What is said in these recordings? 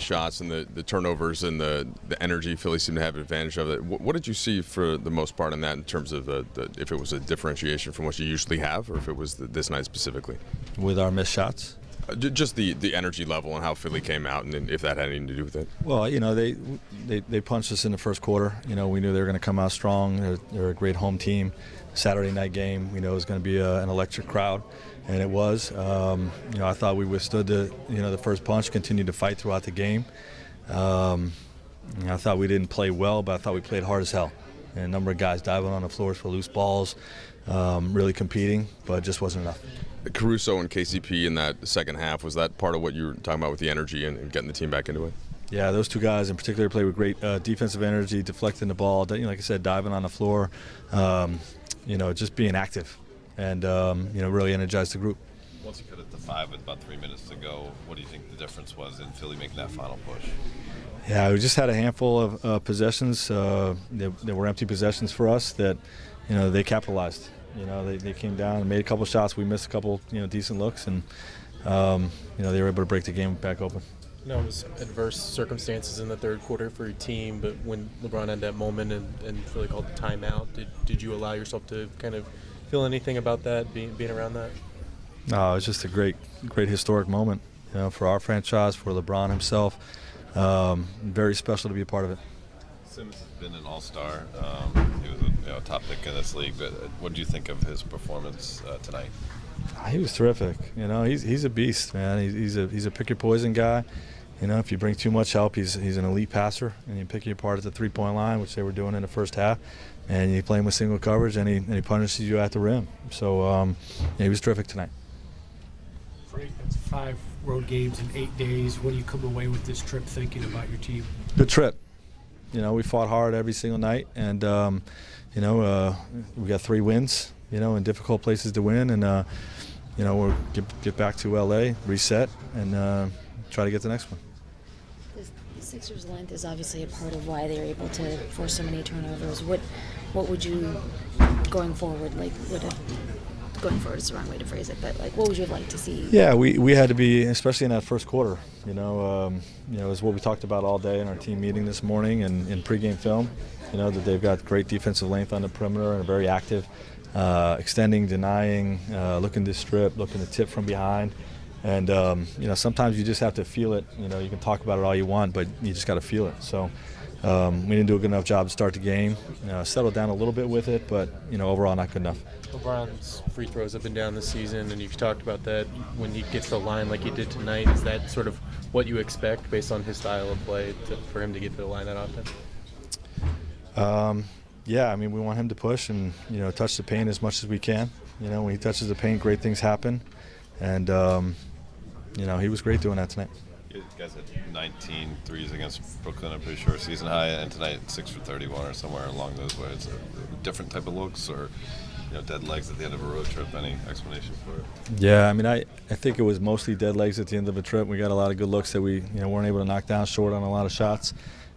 shots and the turnovers and the energy Philly seemed to have advantage of it. What did you see for the most part in that in terms of if it was a differentiation from what you usually have or if it was this night specifically? With our missed shots? Just the energy level and how Philly came out and if that had anything to do with it. Well, they punched us in the first quarter. We knew they were going to come out strong. They're a great home team. Saturday night game, it was going to be an electric crowd, and it was. I thought we withstood the first punch, continued to fight throughout the game. I thought we didn't play well, but I thought we played hard as hell. And a number of guys diving on the floors for loose balls, really competing, but it just wasn't enough. Caruso and KCP in that second half, was that part of what you were talking about with the energy and getting the team back into it? Yeah, those two guys in particular played with great defensive energy, deflecting the ball, like I said, diving on the floor, just being active and, really energized the group. Once you cut it to 5 with about 3 minutes to go, what do you think the difference was in Philly making that final push? Yeah, we just had a handful of possessions. They were empty possessions for us that, they capitalized. They came down and made a couple shots. We missed a couple, decent looks, and they were able to break the game back open. It was adverse circumstances in the third quarter for your team, but when LeBron had that moment and Philly called the timeout, did you allow yourself to kind of feel anything about that, being around that? No, it was just a great historic moment, for our franchise, for LeBron himself. Very special to be a part of it. Sims has been an all-star. He was a top pick in this league, but what did you think of his performance tonight? He was terrific. He's a beast, man. He's a pick your poison guy. If you bring too much help, he's an elite passer, and you pick you apart at the three-point line, which they were doing in the first half, and you play him with single coverage, and he punishes you at the rim. So he was terrific tonight. That's 5 road games in 8 days. What do you come away with this trip thinking about your team? Good trip. We fought hard every single night, and we got 3 wins. In difficult places to win, and we'll get back to LA, reset, and try to get the next one. The Sixers' length is obviously a part of why they were able to force so many turnovers. What would you, going forward, going forward is the wrong way to phrase it, but what would you have liked to see? Yeah, we had to be, especially in that first quarter. It was what we talked about all day in our team meeting this morning and in pregame film. That they've got great defensive length on the perimeter and are very active, extending, denying, looking to strip, looking to tip from behind. And, sometimes you just have to feel it. You can talk about it all you want, but you just got to feel it. So we didn't do a good enough job to start the game. Settled down a little bit with it, but, overall not good enough. LeBron's free throws up and down this season, and you've talked about that when he gets to the line like he did tonight. Is that sort of what you expect based on his style of play for him to get to the line that often? Yeah, we want him to push and, touch the paint as much as we can. When he touches the paint, great things happen. And, he was great doing that tonight. You guys had 19 threes against Brooklyn, I'm pretty sure, season high, and tonight 6 for 31 or somewhere along those ways. Different type of looks or dead legs at the end of a road trip? Any explanation for it? Yeah, I think it was mostly dead legs at the end of a trip. We got a lot of good looks that we weren't able to knock down short on a lot of shots.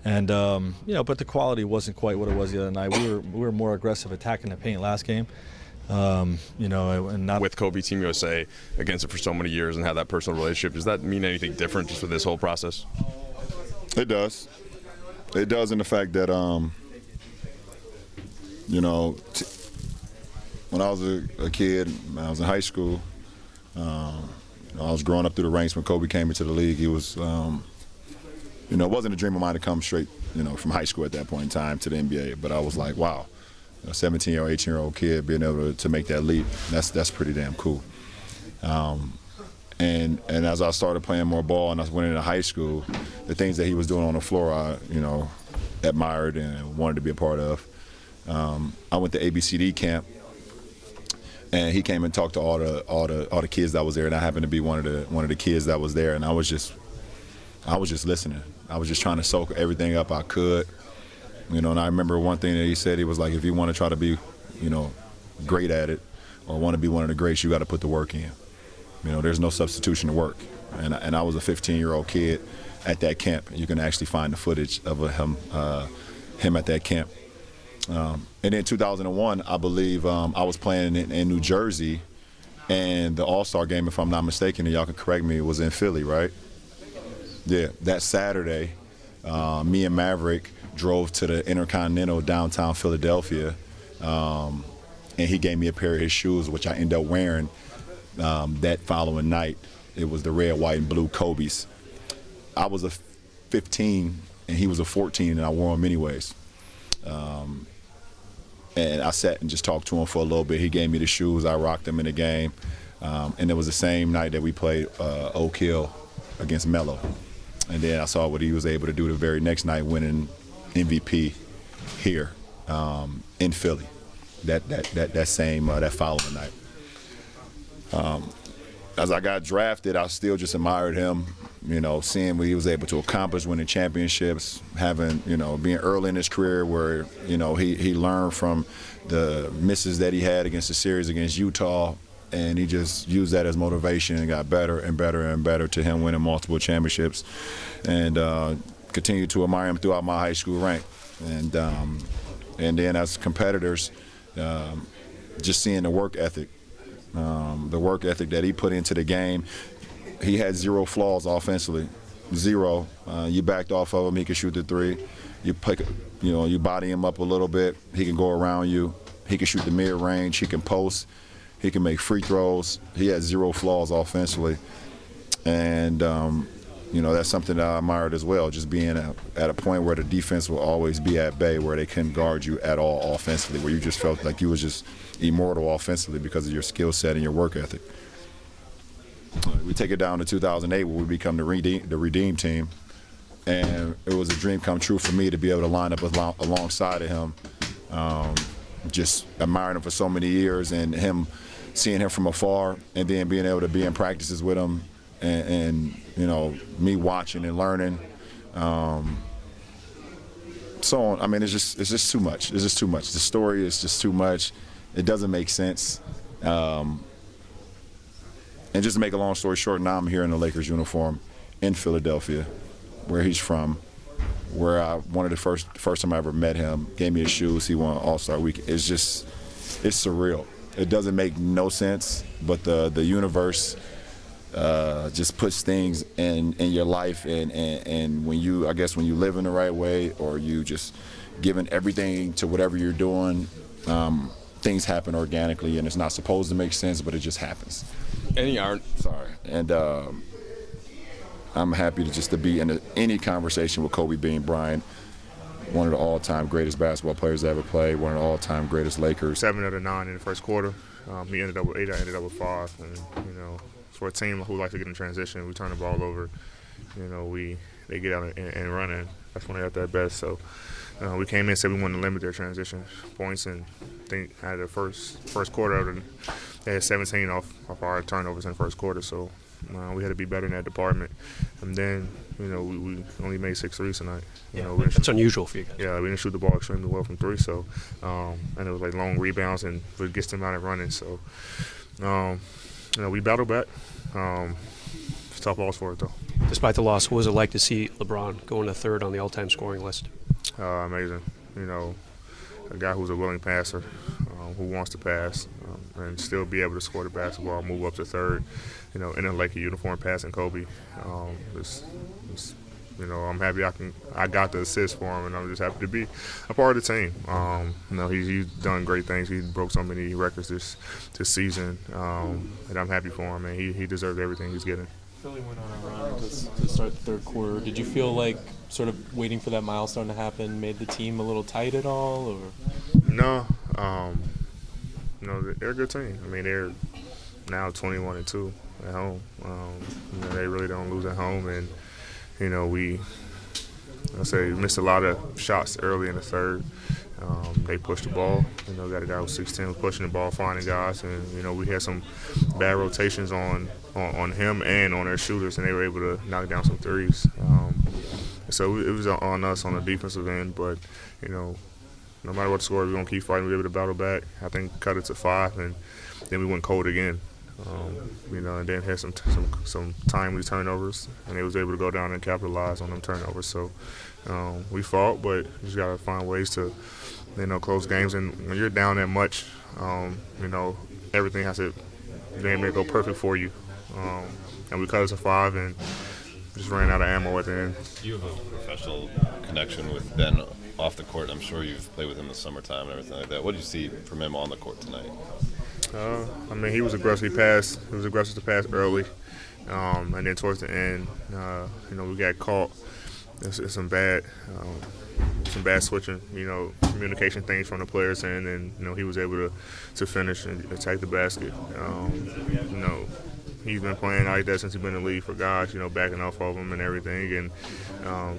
And, but the quality wasn't quite what it was the other night. We were more aggressive attacking the paint last game. And not with Kobe, Team USA, against it for so many years and have that personal relationship, does that mean anything different just for this whole process? It does. It does in the fact that, when I was a kid, when I was in high school, I was growing up through the ranks when Kobe came into the league. He was, it wasn't a dream of mine to come straight, from high school at that point in time to the NBA. But I was like, wow, a 17-year-old, 18-year-old kid being able to make that leap, that's pretty damn cool. And as I started playing more ball and I went into high school, the things that he was doing on the floor, I, admired and wanted to be a part of. I went to ABCD camp, and he came and talked to all the kids that was there, and I happened to be one of the kids that was there, and I was just listening. I was just trying to soak everything up I could. And I remember one thing that he said. He was like, if you want to try to be, great at it or want to be one of the greats, you got to put the work in. There's no substitution to work. And I was a 15-year-old kid at that camp. You can actually find the footage of him at that camp. And in 2001, I believe I was playing in New Jersey, and the All-Star game, if I'm not mistaken, and y'all can correct me, was in Philly, right? Yeah, that Saturday, me and Maverick drove to the Intercontinental downtown Philadelphia, and he gave me a pair of his shoes, which I ended up wearing that following night. It was the red, white, and blue Kobe's. I was a 15 and he was a 14, and I wore them anyways. And I sat and just talked to him for a little bit. He gave me the shoes. I rocked them in the game. And it was the same night that we played Oak Hill against Melo. And then I saw what he was able to do the very next night, winning MVP here in Philly. That following night. As I got drafted, I still just admired him. You know, seeing what he was able to accomplish, winning championships, having, you know, being early in his career where, you know, he learned from the misses that he had against the series against Utah, and he just used that as motivation and got better and better and better to him winning multiple championships, and continued to admire him throughout my high school rank. And then as competitors, just seeing the work ethic that he put into the game. He had zero flaws offensively, zero. You backed off of him, he could shoot the three. You body him up a little bit, he can go around you. He can shoot the mid-range, he can post, he can make free throws. He had zero flaws offensively. And, that's something that I admired as well, just being at a point where the defense will always be at bay, where they couldn't guard you at all offensively, where you just felt like you was just immortal offensively because of your skill set and your work ethic. We take it down to 2008 where we become the Redeem team, and it was a dream come true for me to be able to line up alongside of him. Just admiring him for so many years, and seeing him from afar, and then being able to be in practices with him, and me watching and learning. So I mean, it's just too much. It's just too much. The story is just too much. It doesn't make sense. And just to make a long story short, now I'm here in the Lakers uniform in Philadelphia, where he's from, where one of the first time I ever met him, gave me his shoes, he won All-Star Week. It's surreal. It doesn't make no sense, but the universe just puts things in your life, and when you live in the right way, or you just giving everything to whatever you're doing, things happen organically, and it's not supposed to make sense, but it just happens. And I'm happy to be in any conversation with Kobe Bryant, one of the all-time greatest basketball players to ever play, one of the all-time greatest Lakers. 7 out of 9 in the first quarter. He ended up with 8. I ended up with 5. And for a team who likes to get in transition, we turn the ball over. They get out and run, and that's when they're at their best. So we came in and said we wanted to limit their transition points, and I think out of the first quarter, they had 17 off our turnovers in the first quarter. So we had to be better in that department. And then, we only made 6 threes tonight. That's unusual for you guys. Yeah, we didn't shoot the ball extremely well from 3. So, and it was like long rebounds, and it gets them out and running. So, we battled back. It's tough loss for it, though. Despite the loss, what was it like to see LeBron going to 3rd on the all-time scoring list? Amazing. A guy who's a willing passer, who wants to pass, and still be able to score the basketball, move up to 3rd, in a Laker uniform, passing Kobe. I'm happy I got the assist for him, and I'm just happy to be a part of the team. He's done great things. He broke so many records this season, and I'm happy for him, and he deserves everything he's getting. Philly went on a run to start the third quarter. Did you feel like sort of waiting for that milestone to happen made the team a little tight at all, or? No, they're a good team. I mean, they're now 21-2 at home. They really don't lose at home, and we missed a lot of shots early in the third. They pushed the ball. Got a guy who's 6'10", was pushing the ball, finding guys, and we had some bad rotations on him and on their shooters, and they were able to knock down some threes. So it was on us on the defensive end, but no matter what the score, we're gonna keep fighting. We were able to battle back. I think cut it to 5, and then we went cold again. And then had some timely turnovers, and they was able to go down and capitalize on them turnovers. So we fought, but you just gotta find ways to, close games. And when you're down that much, everything has to damn near go perfect for you. And we cut it to 5, and just ran out of ammo at the end. You have a professional connection with Ben off the court. I'm sure you've played with him in the summertime and everything like that. What did you see from him on the court tonight? I mean, he was aggressive. He passed. He was aggressive to pass early, and then towards the end, we got caught. It's some bad switching, communication things from the players, and he was able to finish and attack the basket. He's been playing like that since he's been in the league for guys, backing off of him and everything, and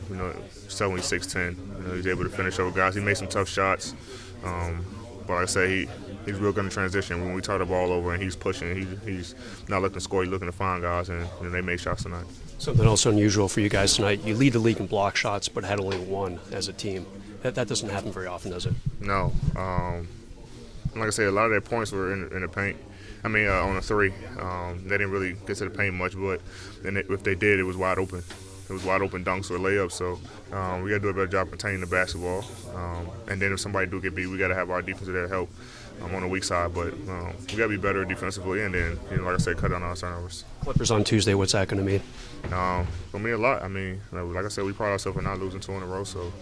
he's only 6'10". He's able to finish over guys. He made some tough shots, but like I say, he's real good in transition. When we turn the ball over and he's pushing, he's not looking to score. He's looking to find guys, and they made shots tonight. Something else unusual for you guys tonight. You lead the league in block shots, but had only one as a team. That doesn't happen very often, does it? No. Like I said, a lot of their points were in the paint. I mean, on a three. They didn't really get to the paint much, but then if they did, it was wide open. It was wide open dunks or layups. So we got to do a better job containing the basketball. And then if somebody do get beat, we got to have our defense there to help on the weak side. But we got to be better defensively, and then, like I said, cut down on our turnovers. Clippers on Tuesday. What's that going to mean? For me, a lot. I mean, like I said, we pride ourselves on not losing 2 in a row. So,